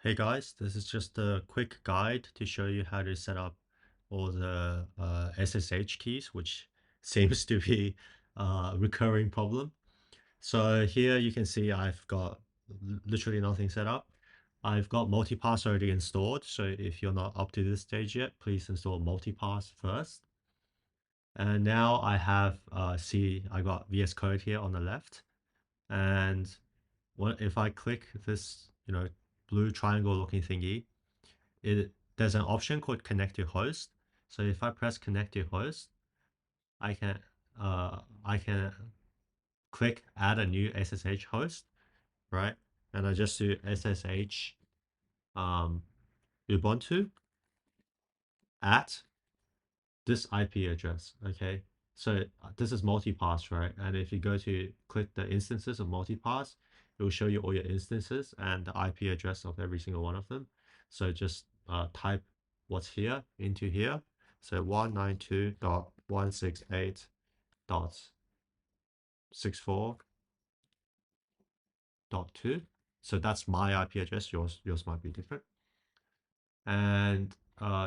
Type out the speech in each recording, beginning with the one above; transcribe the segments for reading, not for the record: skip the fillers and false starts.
Hey guys, this is just a quick guide to show you how to set up all the SSH keys, which seems to be a recurring problem. So here you can see I've got literally nothing set up. I've got multipass already installed. So if you're not up to this stage yet, please install multipass first. And now I have, I got VS Code here on the left. And if I click this, blue triangle looking thingy, there's an option called connect to host. So if I press connect to host, I can I can click add a new SSH host, right? And I just do SSH Ubuntu at this IP address. Okay, so this is multipass, right? And if you go to click the instances of multipass, it will show you all your instances and the IP address of every single one of them. So just type what's here into here. So 192.168.64.2. So that's my IP address. Yours might be different. And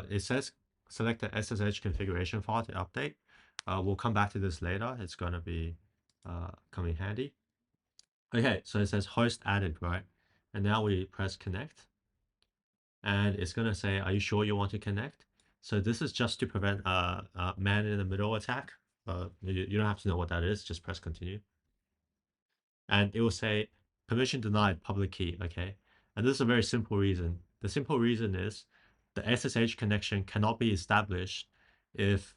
it says select the SSH configuration file to update. We'll come back to this later. It's going to be coming handy. Okay, so it says host added, right? And now we press connect. And it's going to say, are you sure you want to connect? So this is just to prevent a man-in-the-middle attack. You don't have to know what that is. Just press continue. And it will say permission denied public key, okay? And this is a very simple reason. The simple reason is the SSH connection cannot be established if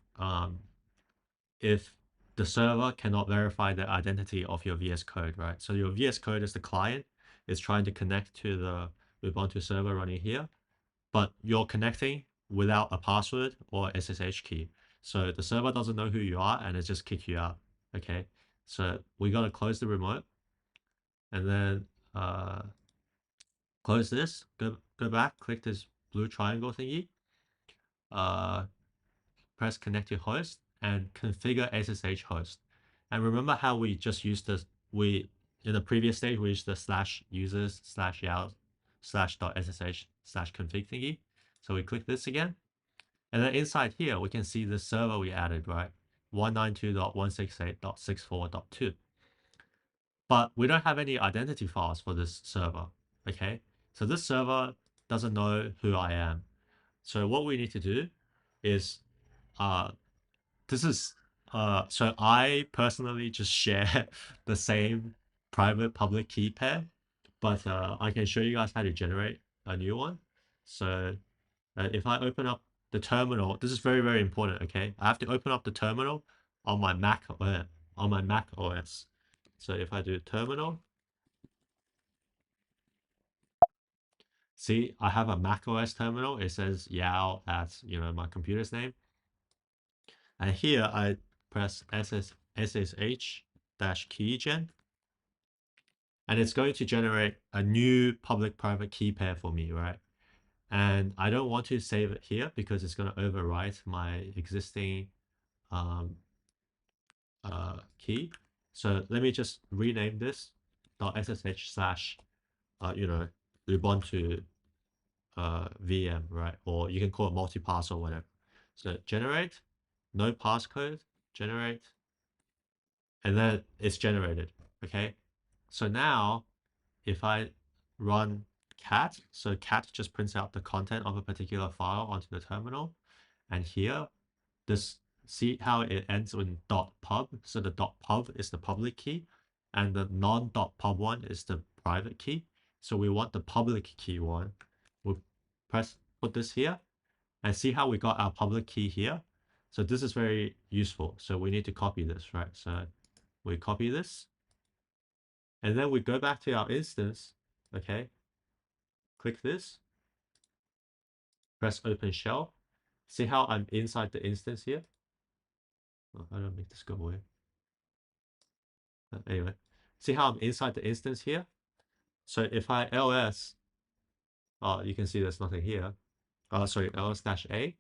the server cannot verify the identity of your VS Code, right? So your VS Code is the client, is trying to connect to the Ubuntu server running here, but you're connecting without a password or SSH key. So the server doesn't know who you are and it just kicks you out, okay? So we got to close the remote and then close this, go back, click this blue triangle thingy, uh, press connect to host and configure SSH host. And remember how we just used this, in the previous stage, we used the /users/yao/.ssh/config thingy. So we click this again. And then inside here, we can see the server we added, right? 192.168.64.2. But we don't have any identity files for this server, okay? So this server doesn't know who I am. So what we need to do is, so I personally just share the same private public key pair, but I can show you guys how to generate a new one. So if I open up the terminal, this is very, very important, okay? I have to open up the terminal on my Mac OS. So if I do terminal, see, I have a Mac OS terminal. It says Yao as, my computer's name. And here I press SSH-keygen. And it's going to generate a new public-private key pair for me, right? And I don't want to save it here because it's going to overwrite my existing key. So let me just rename this .ssh slash, Ubuntu VM, right? Or you can call it multipass or whatever. So generate, no passcode, generate, and then it's generated, okay? So now if I run cat, so cat just prints out the content of a particular file onto the terminal. And here, see how it ends with .pub. So the .pub is the public key and the non.pub one is the private key. So we want the public key one. We'll put this here and see how we got our public key here. So this is very useful. So we need to copy this, right? So we copy this and then we go back to our instance, okay? Click this, press open shell. See how I'm inside the instance here? Oh, I don't make this go away. Anyway, see how I'm inside the instance here? So if I ls, you can see there's nothing here. Sorry, ls-a,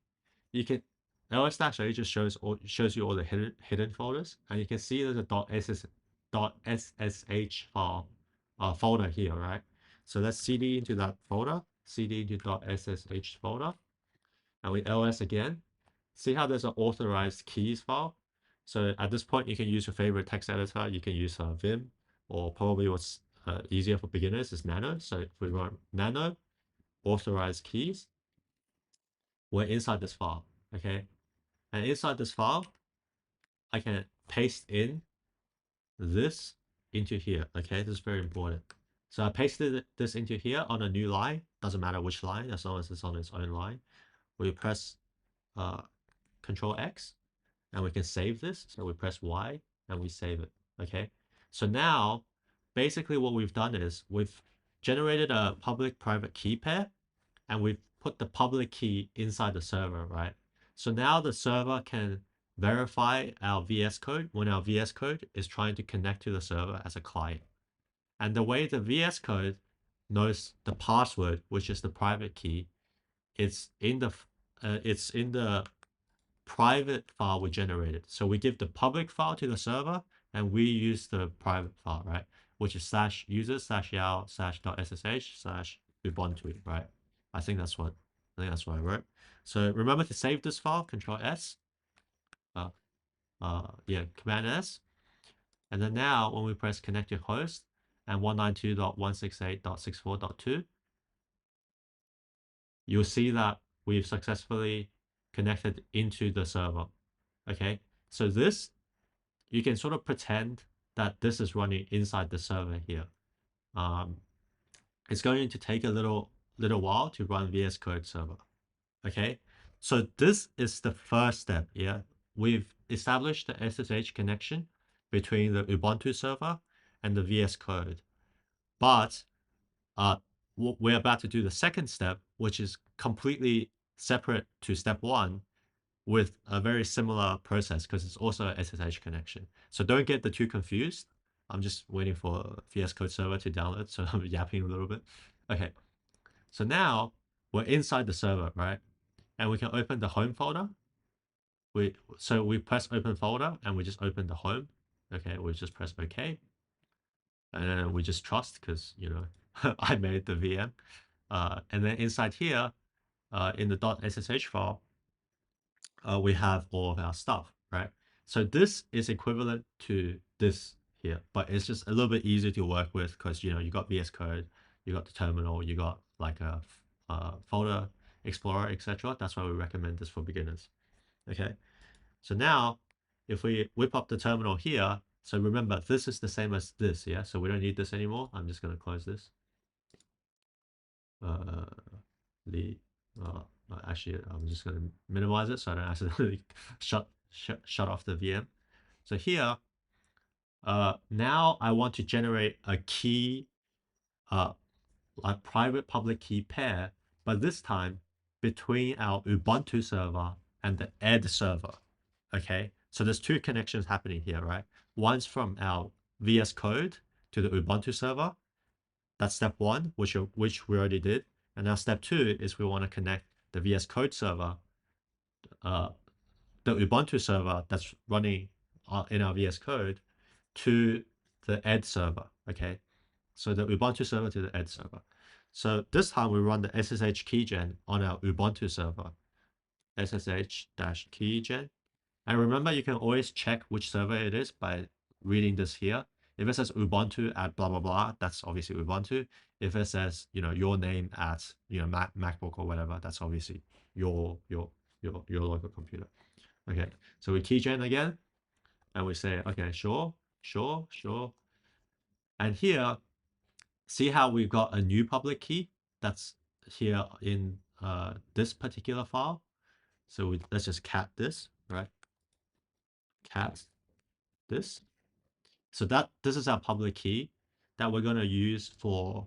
you can ls-a just shows you all the hidden folders, and you can see there's a .ssh file folder here, right? So let's cd into that folder, cd into .ssh folder, and we ls again. See how there's an authorized keys file? So at this point, you can use your favorite text editor. You can use Vim, or probably what's easier for beginners is Nano. So if we run Nano authorized keys, we're inside this file, okay? And inside this file, I can paste in this into here, okay? This is very important. So I pasted this into here on a new line. Doesn't matter which line, as long as it's on its own line. We press Control X, and we can save this. So we press Y and we save it, okay? So now, basically what we've done is we've generated a public-private key pair, and we've put the public key inside the server, right? So now the server can verify our VS Code when our VS Code is trying to connect to the server as a client. And the way the VS Code knows the password, which is the private key, it's in the private file we generated. So we give the public file to the server, and we use the private file, right? Which is /users/yao/.ssh/ubuntu, right? I think that's what I wrote. So remember to save this file, Control S. Command S. And then now when we press connect to host and 192.168.64.2, you'll see that we've successfully connected into the server. Okay, so this, you can sort of pretend that this is running inside the server here. It's going to take a little while to run VS Code server. Okay, so this is the first step. Yeah, we've established the SSH connection between the Ubuntu server and the VS Code, but we're about to do the second step, which is completely separate to step one, with a very similar process because it's also a SSH connection. So don't get the two confused. I'm just waiting for VS Code server to download, so I'm yapping a little bit. Okay, so now we're inside the server, right? And we can open the home folder. So we press open folder and we just open the home. Okay, we just press OK. And then we just trust because, you know, I made the VM. And then inside here, in the .ssh file, we have all of our stuff, right? So this is equivalent to this here, but it's just a little bit easier to work with because, you know, you got VS Code, you got the terminal, you got like a folder explorer, etc. That's why we recommend this for beginners. Okay, so now if we whip up the terminal here, so remember this is the same as this, yeah? So we don't need this anymore. I'm just going to close this. Actually, I'm just going to minimize it so I don't accidentally shut off the VM. So here, now I want to generate a key, a private public key pair, but this time between our Ubuntu server and the Ed server. Okay, so there's two connections happening here, right? One's from our VS Code to the Ubuntu server. That's step one, which we already did. And now step two is we want to connect the VS Code server, the Ubuntu server that's running in our VS Code, to the Ed server. Okay, so the Ubuntu server to the Ed server. So this time we run the SSH keygen on our Ubuntu server, SSH-keygen. And remember, you can always check which server it is by reading this here. If it says Ubuntu at blah, blah, blah, that's obviously Ubuntu. If it says, you know, your name at, you know, MacBook or whatever, that's obviously your local computer. Okay, so we keygen again, and we say, okay, sure. And here, see how we've got a new public key that's here in this particular file. So let's just cat this, right? Cat this. So this is our public key that we're going to use for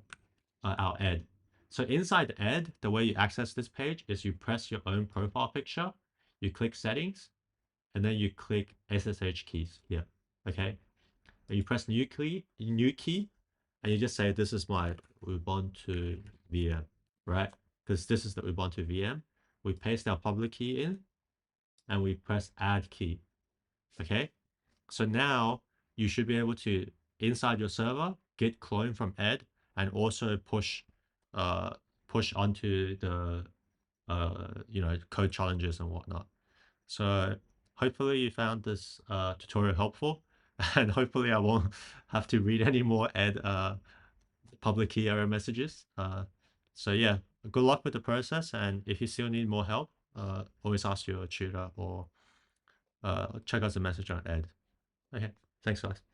our Ed. So inside Ed, the way you access this page is you press your own profile picture, you click settings, and then you click SSH keys here. Okay, and you press new key, and you just say this is my Ubuntu VM, right? Because this is the Ubuntu VM. We paste our public key in, and we press add key. Okay, so now you should be able to, inside your server, git clone from Ed and also push push onto the code challenges and whatnot. So hopefully you found this tutorial helpful, and hopefully I won't have to read any more Ed public key error messages. So yeah, good luck with the process, and if you still need more help, always ask your tutor or check out the message on Ed. Okay, thanks guys.